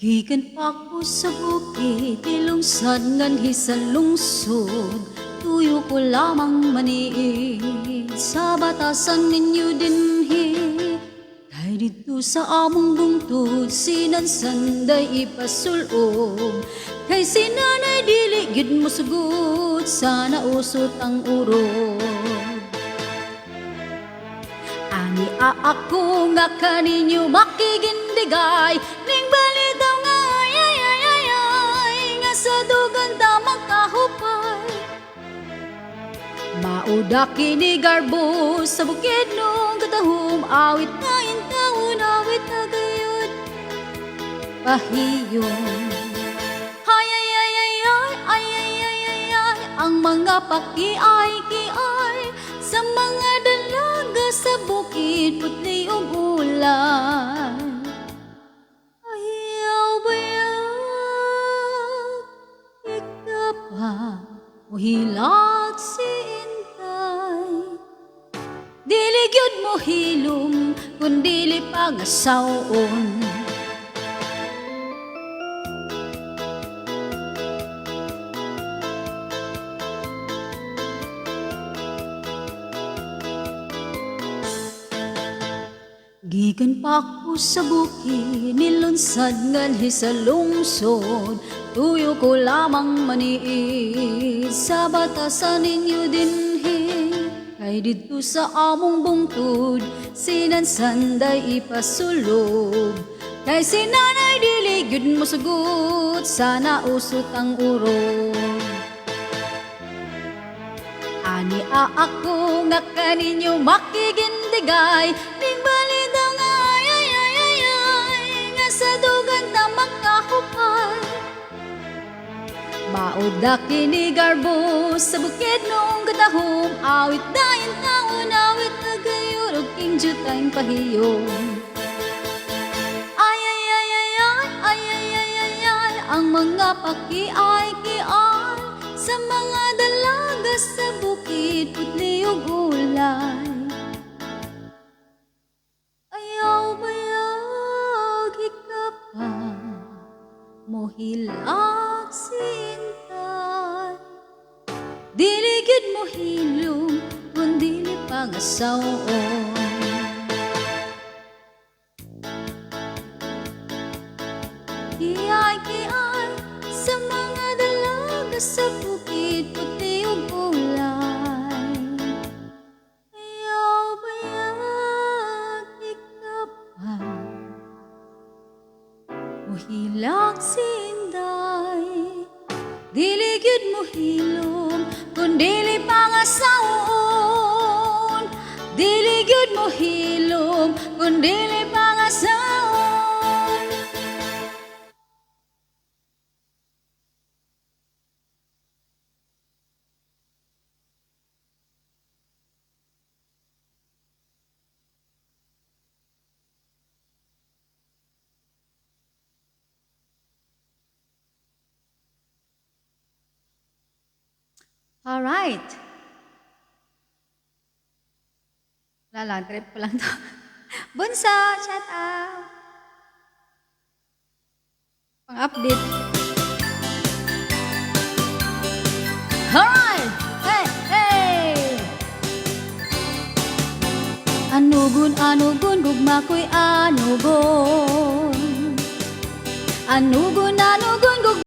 Gikan ako sa bukid, ilungsad nganhi sa lungsod. Tuyo ko lamang maniid sa batasan ninyo dinhi. Kay dito sa among bungtod, sinansanday ipasulog. Kay sinanay dili gid mo sugot, sana usot ang urog. Ani ako nga kaninyo makigindigay, ning balitaw nga ay nga sa dugan tamang kahupay. Mauda kini garbo sa bukid nung katahom, awit nga yung taon, awit na gayod pahiyon. Ang mga pakiay-kiay sa mga dalaga sa bukid, putli o ulan. Ayaw bayag, ikaw pa o hilat si intay. Dili gyud mo hilom, kundili pangasawon. Gikan pa ko sa bukid, nilunsad nganhi sa lungsod. Tuyo ko lamang maniid sa batasan ninyo dinhi. Kay dito sa among bungtod, sinansanday ipasulog. Kay sinanay dili gyud mo sugot, sana usot ang urog. Ani ako nga kaninyo makigindigay, ning balitaw nga ay nga sa dugan tamang kahupay. Mauda kini garbo sa bukid nung katahom, awit dayon taon, awit na gayod og king jutang pahiyon. Ang mga pakiay-kiay sa mga dalaga sa bukid, putli og ulay. Ayaw bayag, ikaw pa mo hilak sintay. Dili gyud mo hilom, kundili pangasawon. Kiay-kiay sa mga dalaga sa bukid, puti og ulay. Ayaw bayag, ikaw pa mo hilak sinday. Dili gyud mo hilom, kundili pangasawon. Dili gyud mo hilom, kundili pangasawon. Alright. Wala lang, trip ko lang to. Bunso, shout out. Pang-update. Alright! Hey, hey! Anugon, gugma ko'y anugon. Anugon, gugma